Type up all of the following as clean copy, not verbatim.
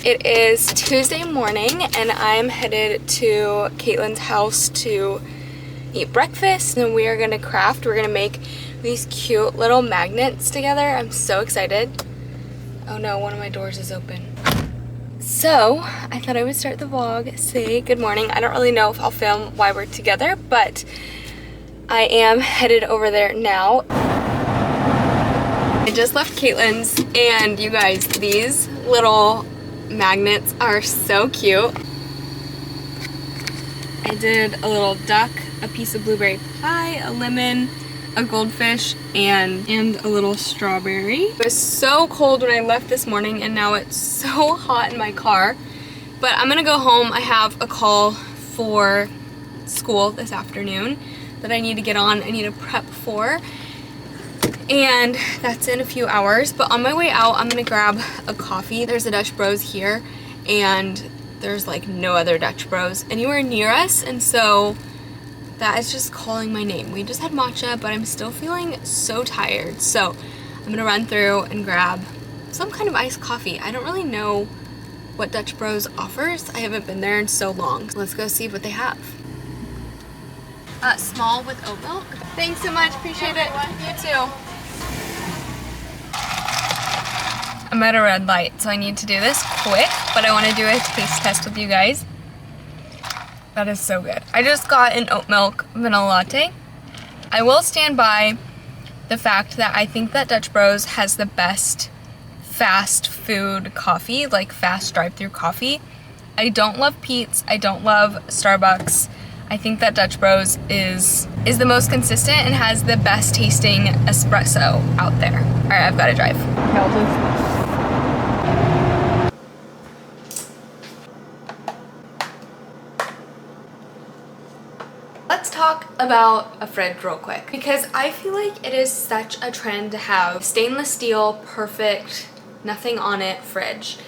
It is Tuesday morning and I'm headed to Caitlin's house to eat breakfast, and we are gonna craft. We're gonna make these cute little magnets together. I'm so excited. Oh no, one of my doors is open. So I thought I would start the vlog, say good morning. I don't really know if I'll film while we're together, but I am headed over there now. I just left Caitlin's, and you guys, these little magnets are so cute. I did a little duck, a piece of blueberry pie, a lemon, a goldfish, and a little strawberry. It was so cold when I left this morning, and now it's so hot in my car. But I'm gonna go home. I have a call for school this afternoon that I need to get on. I need to prep for, and that's in a few hours. But on my way out, I'm gonna grab a coffee. There's a Dutch Bros here, and there's like no other Dutch Bros anywhere near us, and so that is just calling my name. We just had matcha, but I'm still feeling so tired, so I'm gonna run through and grab some kind of iced coffee. I don't really know what Dutch Bros offers. I haven't been there in so long. Let's go see what they have. Small with oat milk. Thanks so much, appreciate it. You too. I'm at a red light, so I need to do this quick, but I want to do a taste test with you guys. That is so good. I just got an oat milk vanilla latte. I will stand by the fact that I think that Dutch Bros has the best fast food coffee, like fast drive-through coffee. I don't love Peet's, I don't love Starbucks. I think that Dutch Bros is the most consistent and has the best tasting espresso out there. All right, I've got to drive. Let's talk about a fridge real quick, because I feel like it is such a trend to have stainless steel, perfect, nothing on it fridge.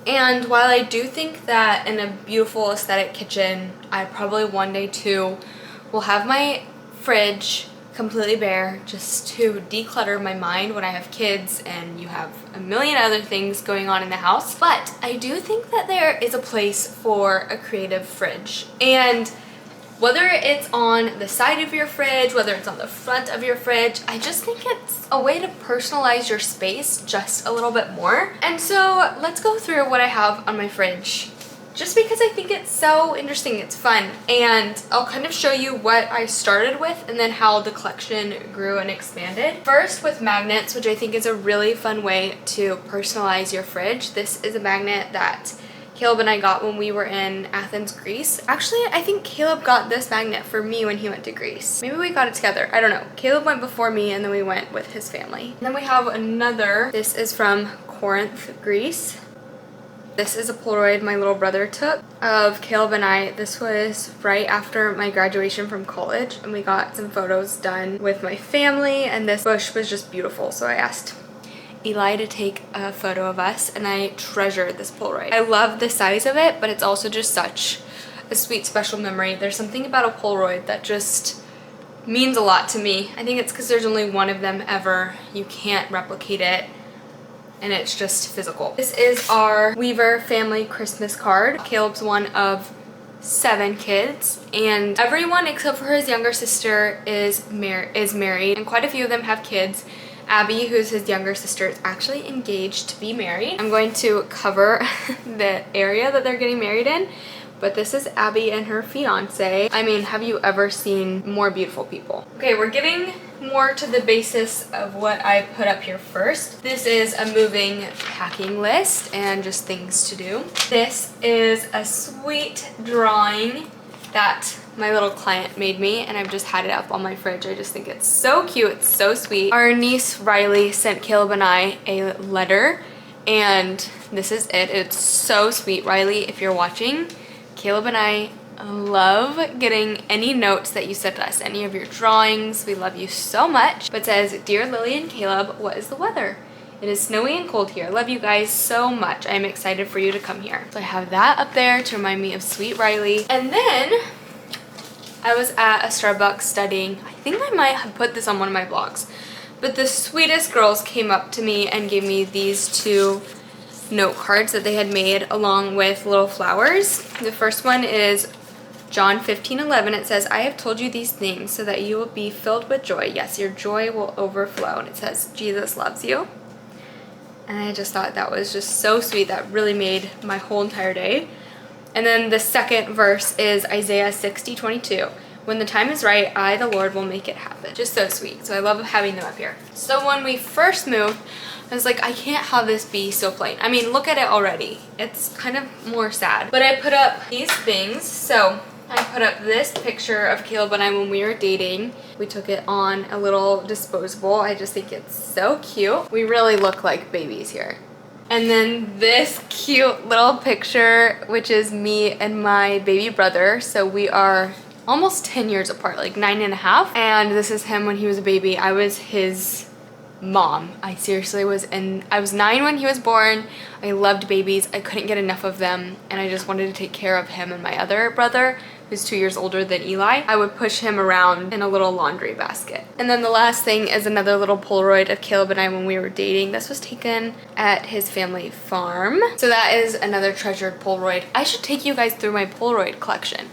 And while I do think that in a beautiful aesthetic kitchen, I probably one day too will have my fridge completely bare just to declutter my mind when I have kids and you have a million other things going on in the house. But I do think that there is a place for a creative fridge. And whether it's on the side of your fridge, whether it's on the front of your fridge, I just think it's a way to personalize your space just a little bit more. And so let's go through what I have on my fridge, just because I think it's so interesting, it's fun. And I'll kind of show you what I started with and then how the collection grew and expanded. First with magnets, which I think is a really fun way to personalize your fridge. This is a magnet that Caleb and I got when we were in Athens, Greece. Actually, I think Caleb got this magnet for me when he went to Greece. Maybe we got it together, I don't know. Caleb went before me and then we went with his family. And then we have another, this is from Corinth, Greece. This is a Polaroid my little brother took of Caleb and I. This was right after my graduation from college, and we got some photos done with my family, and this bush was just beautiful, so I asked Eli to take a photo of us, and I treasure this Polaroid. I love the size of it, but it's also just such a sweet, special memory. There's something about a Polaroid that just means a lot to me. I think it's because there's only one of them ever. You can't replicate it, and it's just physical. This is our Weaver family Christmas card. Caleb's one of 7 kids, and everyone except for his younger sister is married, and quite a few of them have kids. Abby, who's his younger sister, is actually engaged to be married. I'm going to cover the area that they're getting married in, but this is Abby and her fiance. I mean, have you ever seen more beautiful people? Okay, we're getting more to the basis of what I put up here first. This is a moving packing list and just things to do. This is a sweet drawing that my little client made me, and I've just had it up on my fridge. I just think it's so cute, it's so sweet. Our niece Riley sent Caleb and I a letter, and this is it. It's so sweet. Riley, if you're watching, Caleb and I love getting any notes that you sent us, any of your drawings. We love you so much. But it says, "Dear Lily and Caleb, what is the weather? It is snowy and cold here. Love you guys so much. I'm excited for you to come here." So I have that up there to remind me of sweet Riley. And then I was at a Starbucks studying. I think I might have put this on one of my vlogs. But the sweetest girls came up to me and gave me these 2 note cards that they had made along with little flowers. The first one is John 15:11. It says, I have told you these things so that you will be filled with joy. Yes, your joy will overflow. And it says, Jesus loves you. And I just thought that was just so sweet. That really made my whole entire day. And then the second verse is Isaiah 60:22. When the time is right, I, the Lord, will make it happen. Just so sweet. So I love having them up here. So when we first moved, I was like, I can't have this be so plain. I mean, look at it already. It's kind of more sad. But I put up these things. So I put up this picture of Caleb and I when we were dating. We took it on a little disposable. I just think it's so cute. We really look like babies here. And then this cute little picture, which is me and my baby brother. So we are almost 10 years apart, like 9.5. And this is him when he was a baby. I was his mom. I seriously was I was 9 when he was born. I loved babies. I couldn't get enough of them. And I just wanted to take care of him and my other brother, who's 2 years older than Eli. I would push him around in a little laundry basket. And then the last thing is another little Polaroid of Caleb and I when we were dating. This was taken at his family farm. So that is another treasured Polaroid. I should take you guys through my Polaroid collection.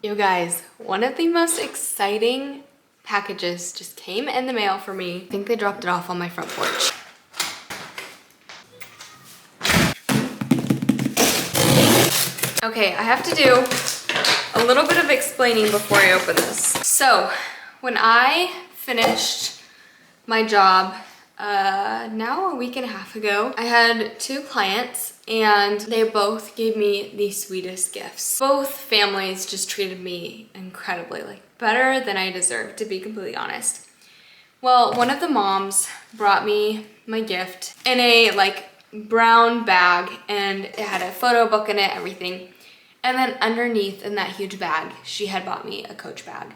You guys, one of the most exciting packages just came in the mail for me. I think they dropped it off on my front porch. Okay, I have to do a little bit of explaining before I open this. So, when I finished my job now a week and a half ago, I had 2 clients and they both gave me the sweetest gifts. Both families just treated me incredibly, like better than I deserved, to be completely honest. Well, one of the moms brought me my gift in a like brown bag and it had a photo book in it, everything. And then underneath in that huge bag, she had bought me a Coach bag.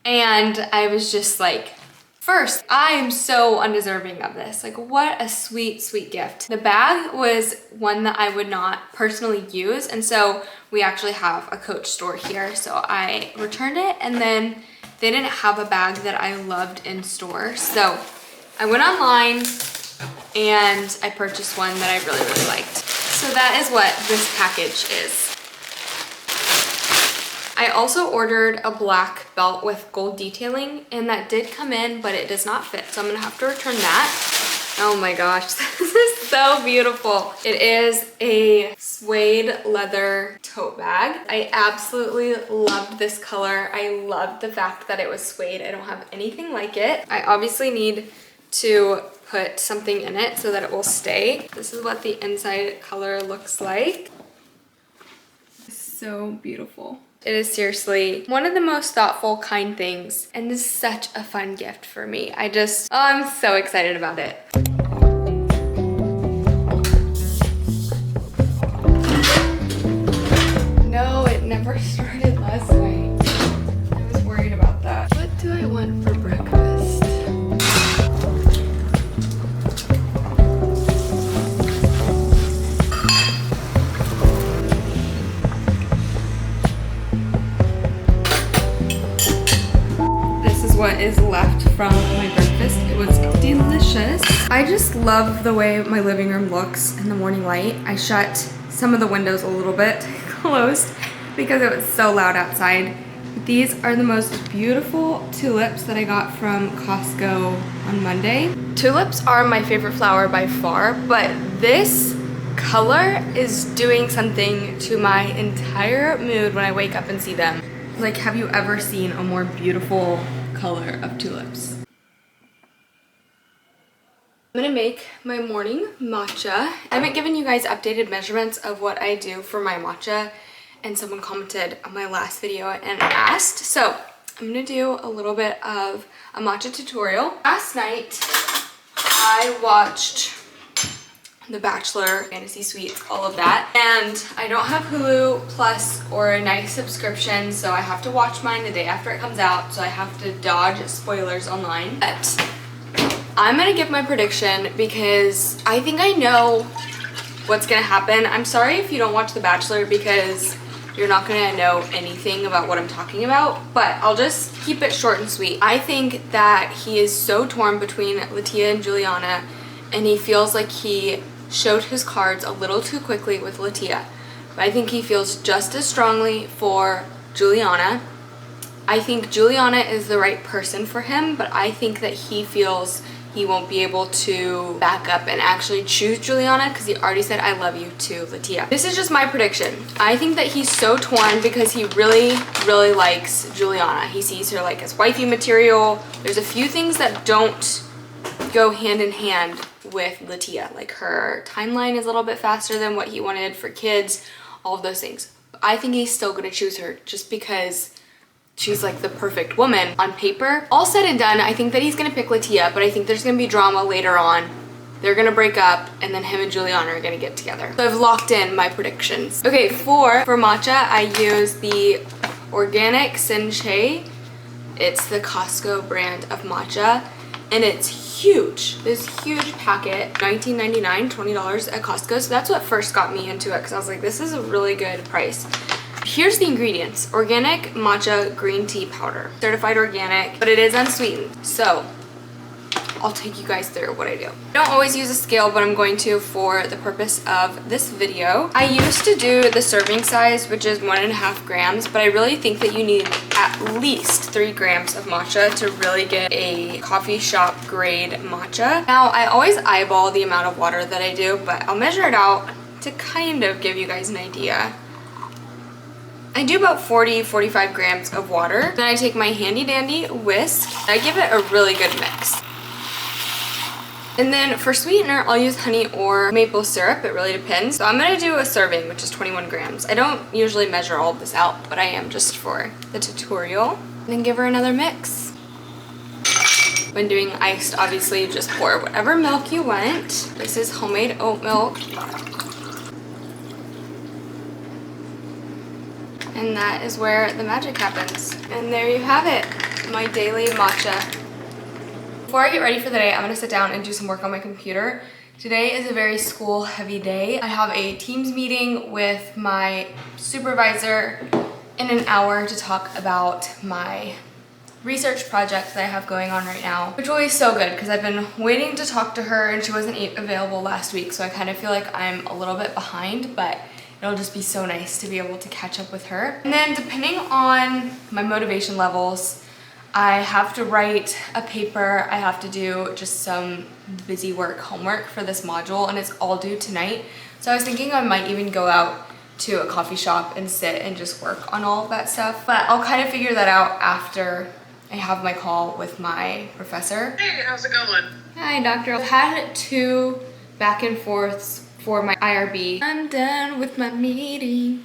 And I was just like, first, I am so undeserving of this. Like, what a sweet, sweet gift. The bag was one that I would not personally use, and so we actually have a Coach store here. So I returned it, and then they didn't have a bag that I loved in store. So I went online, and I purchased one that I really, really liked. So that is what this package is. I also ordered a black belt with gold detailing and that did come in, but it does not fit. So I'm gonna have to return that. Oh my gosh, this is so beautiful. It is a suede leather tote bag. I absolutely loved this color. I loved the fact that it was suede. I don't have anything like it. I obviously need to put something in it so that it will stay. This is what the inside color looks like. It's so beautiful. It is seriously one of the most thoughtful, kind things, and this is such a fun gift for me. I'm so excited about it. No, it never started last night. I was worried about that. What do I want for breakfast? What is left from my breakfast. It was delicious. I just love the way my living room looks in the morning light. I shut some of the windows a little bit closed because it was so loud outside. These are the most beautiful tulips that I got from Costco on Monday. Tulips are my favorite flower by far, but this color is doing something to my entire mood when I wake up and see them. Like, have you ever seen a more beautiful color of tulips? I'm gonna make my morning matcha. I haven't given you guys updated measurements of what I do for my matcha, and someone commented on my last video and asked. So I'm gonna do a little bit of a matcha tutorial. Last night I watched The Bachelor, Fantasy Suites, all of that. And I don't have Hulu Plus or a nice subscription, so I have to watch mine the day after it comes out, so I have to dodge spoilers online. But I'm gonna give my prediction because I think I know what's gonna happen. I'm sorry if you don't watch The Bachelor because you're not gonna know anything about what I'm talking about, but I'll just keep it short and sweet. I think that he is so torn between Latia and Juliana, and he feels like he showed his cards a little too quickly with Latia. But I think he feels just as strongly for Juliana. I think Juliana is the right person for him, but I think that he feels he won't be able to back up and actually choose Juliana because he already said I love you to Latia. This is just my prediction. I think that he's so torn because he really, really likes Juliana. He sees her like as wifey material. There's a few things that don't go hand in hand with Latia. Like her timeline is a little bit faster than what he wanted for kids, all of those things. I think he's still gonna choose her just because she's like the perfect woman on paper. All said and done, I think that he's gonna pick Latia, but I think there's gonna be drama later on. They're gonna break up and then him and Juliana are gonna get together. So I've locked in my predictions. Okay, for matcha, I use the Organic Senche. It's the Costco brand of matcha and it's huge. This huge packet, $19.99, $20 at Costco. So that's what first got me into it because I was like, this is a really good price. Here's the ingredients. Organic matcha green tea powder. Certified organic, but it is unsweetened. So I'll take you guys through what I do. I don't always use a scale, but I'm going to for the purpose of this video. I used to do the serving size, which is 1.5 grams, but I really think that you need at least 3 grams of matcha to really get a coffee shop grade matcha. Now, I always eyeball the amount of water that I do, but I'll measure it out to kind of give you guys an idea. I do about 40-45 grams of water. Then I take my handy dandy whisk. I give it a really good mix. And then for sweetener, I'll use honey or maple syrup. It really depends. So I'm gonna do a serving, which is 21 grams. I don't usually measure all of this out, but I am just for the tutorial. And then give her another mix. When doing iced, obviously just pour whatever milk you want. This is homemade oat milk. And that is where the magic happens. And there you have it, my daily matcha. Before I get ready for the day, I'm gonna sit down and do some work on my computer. Today is a very school heavy day. I have a Teams meeting with my supervisor in an hour to talk about my research project that I have going on right now, which will be so good because I've been waiting to talk to her and she wasn't available last week, so I kind of feel like I'm a little bit behind, but it'll just be so nice to be able to catch up with her. And then depending on my motivation levels, I have to write a paper, I have to do just some busy work, homework for this module, and it's all due tonight. So I was thinking I might even go out to a coffee shop and sit and just work on all of that stuff. But I'll kind of figure that out after I have my call with my professor. Hey, how's it going? Hi, doctor. I've had 2 back and forths for my IRB. I'm done with my meeting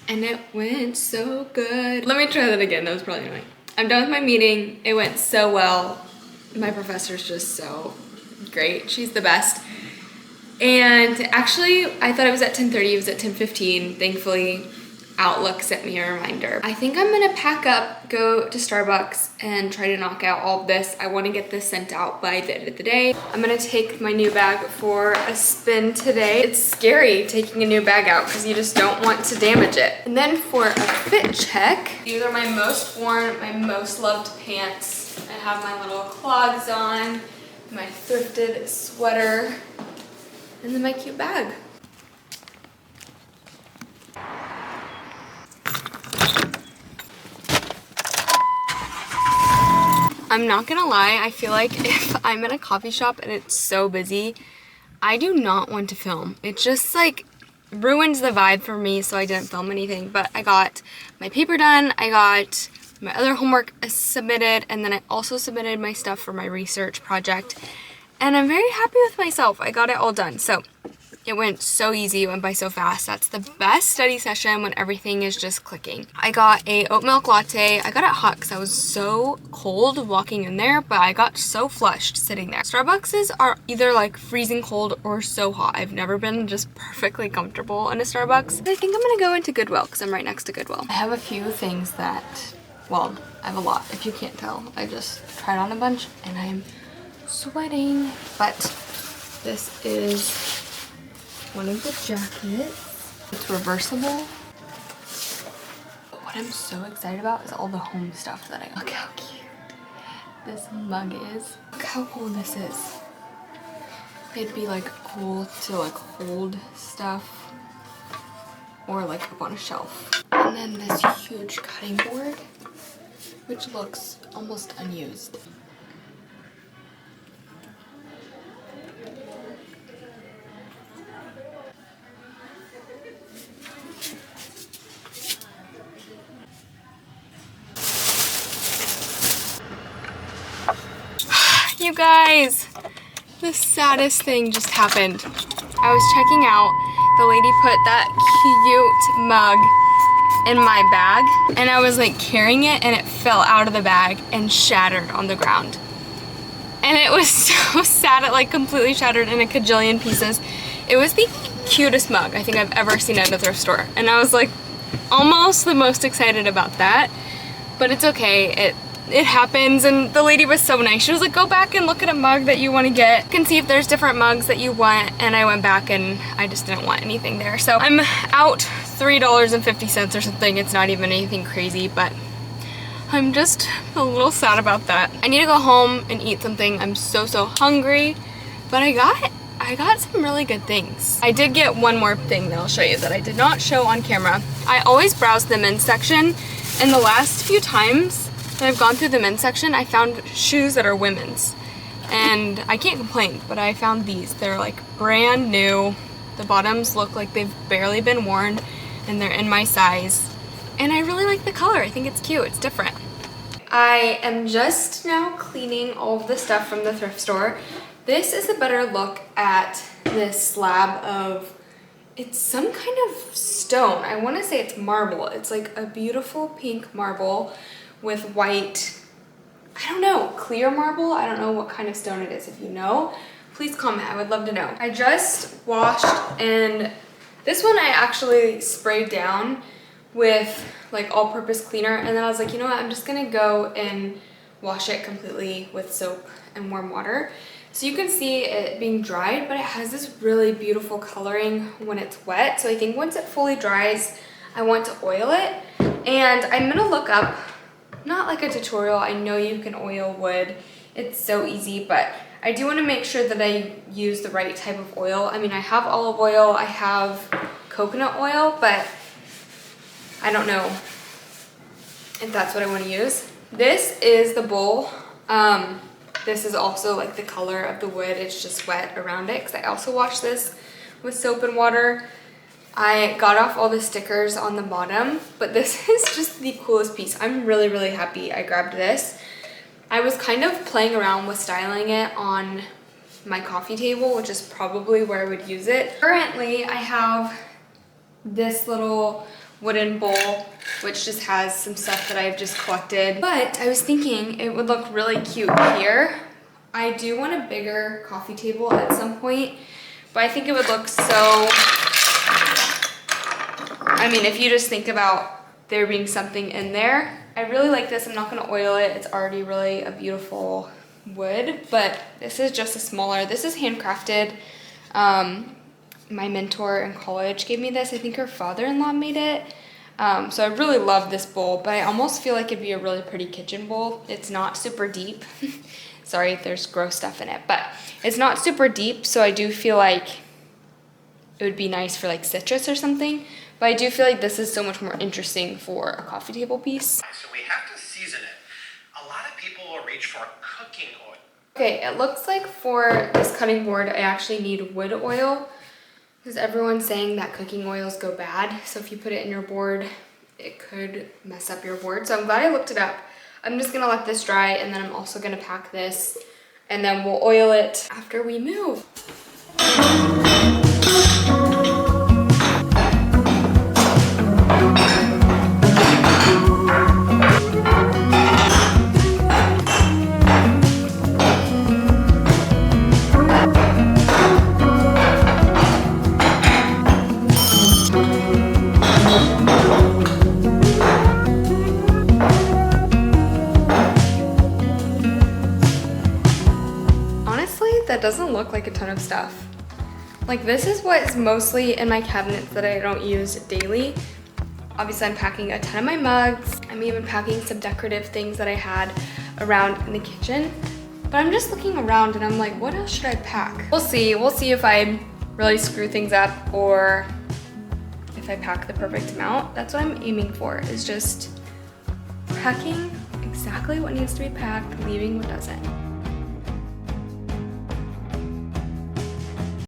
and it went so good. Let me try that again. That was probably annoying. I'm done with my meeting. It went so well. My professor's just so great. She's the best. And actually, I thought it was at 10:30. It was at 10:15. Thankfully, Outlook sent me a reminder. I think I'm gonna pack up, go to Starbucks, and try to knock out all of this. I wanna get this sent out by the end of the day. I'm gonna take my new bag for a spin today. It's scary taking a new bag out because you just don't want to damage it. And then for a fit check, these are my most worn, my most loved pants. I have my little clogs on, my thrifted sweater, and then my cute bag. I'm not gonna lie, I feel like if I'm in a coffee shop and it's so busy, I do not want to film. It just like ruins the vibe for me, so I didn't film anything. But I got my paper done, I got my other homework submitted, and then I also submitted my stuff for my research project. And I'm very happy with myself. I got it all done. So it went so easy, it went by so fast. That's the best study session when everything is just clicking. I got a oat milk latte. I got it hot because I was so cold walking in there, but I got so flushed sitting there. Starbucks are either like freezing cold or so hot. I've never been just perfectly comfortable in a Starbucks. I think I'm gonna go into Goodwill because I'm right next to Goodwill. I have a few things that, well, I have a lot if you can't tell. I just tried on a bunch and I'm sweating, but this is one of the jackets. It's reversible. what I'm so excited about is all the home stuff that I... Look how cute this mug is. Look how cool this is. It'd be like cool to like hold stuff or like up on a shelf. And then this huge cutting board, which looks almost unused. You guys, the saddest thing just happened. I was checking out, the lady put that cute mug in my bag, and I was like carrying it and it fell out of the bag and shattered on the ground. And it was so sad, it like completely shattered in a kajillion pieces. It was the cutest mug I think I've ever seen at a thrift store. And I was like almost the most excited about that, but it's okay. It happens, and the lady was so nice. She was like, go back and look at a mug that you want to get. You can see if there's different mugs that you want, and I went back and I just didn't want anything there. So I'm out $3.50 or something. It's not even anything crazy, but I'm just a little sad about that. I need to go home and eat something. I'm so hungry, but I got some really good things. I did get one more thing that I'll show you that I did not show on camera. I always browse the men's section, and the last few times that I've gone through the men's section, I found shoes that are women's. And I can't complain, but I found these. They're like brand new. The bottoms look like they've barely been worn, and they're in my size. And I really like the color. I think it's cute. It's different. I am just now cleaning all of the stuff from the thrift store. This is a better look at this slab of, it's some kind of stone. I want to say it's marble. It's like a beautiful pink marble with white, I don't know, clear marble. I don't know what kind of stone it is. If you know, please comment. I would love to know. I just washed, and this one I actually sprayed down with like all-purpose cleaner, and then I was like, you know what, I'm just gonna go and wash it completely with soap and warm water. So you can see it being dried, but it has this really beautiful coloring when it's wet. So I think once it fully dries, I want to oil it. And I'm gonna look up, not like a tutorial, I know you can oil wood, it's so easy, but I do want to make sure that I use the right type of oil. I mean, I have olive oil, I have coconut oil, but I don't know if that's what I want to use. This is the bowl. This is also like the color of the wood, it's just wet around it, because I also washed this with soap and water. I got off all the stickers on the bottom, but this is just the coolest piece. I'm really happy I grabbed this. I was kind of playing around with styling it on my coffee table, which is probably where I would use it. Currently, I have this little wooden bowl, which just has some stuff that I've just collected. But I was thinking it would look really cute here. I do want a bigger coffee table at some point, but I think it would look so... I mean, if you just think about there being something in there, I really like this. I'm not gonna oil it. It's already really a beautiful wood, but this is just a smaller, this is handcrafted. My mentor in college gave me this. I think her father-in-law made it. So I really love this bowl, but I almost feel like it'd be a really pretty kitchen bowl. It's not super deep. Sorry if there's gross stuff in it, but it's not super deep, so I do feel like it would be nice for like citrus or something. But I do feel like this is so much more interesting for a coffee table piece. So we have to season it. A lot of people will reach for cooking oil. Okay, it looks like for this cutting board, I actually need wood oil, because everyone's saying that cooking oils go bad. So if you put it in your board, it could mess up your board. So I'm glad I looked it up. I'm just gonna let this dry, and then I'm also gonna pack this, and then we'll oil it after we move. That doesn't look like a ton of stuff. Like, this is what's mostly in my cabinets that I don't use daily. Obviously, I'm packing a ton of my mugs. I'm even packing some decorative things that I had around in the kitchen. But I'm just looking around and I'm like, what else should I pack? We'll see. We'll see if I really screw things up or if I pack the perfect amount. That's what I'm aiming for, is just packing exactly what needs to be packed, leaving what doesn't.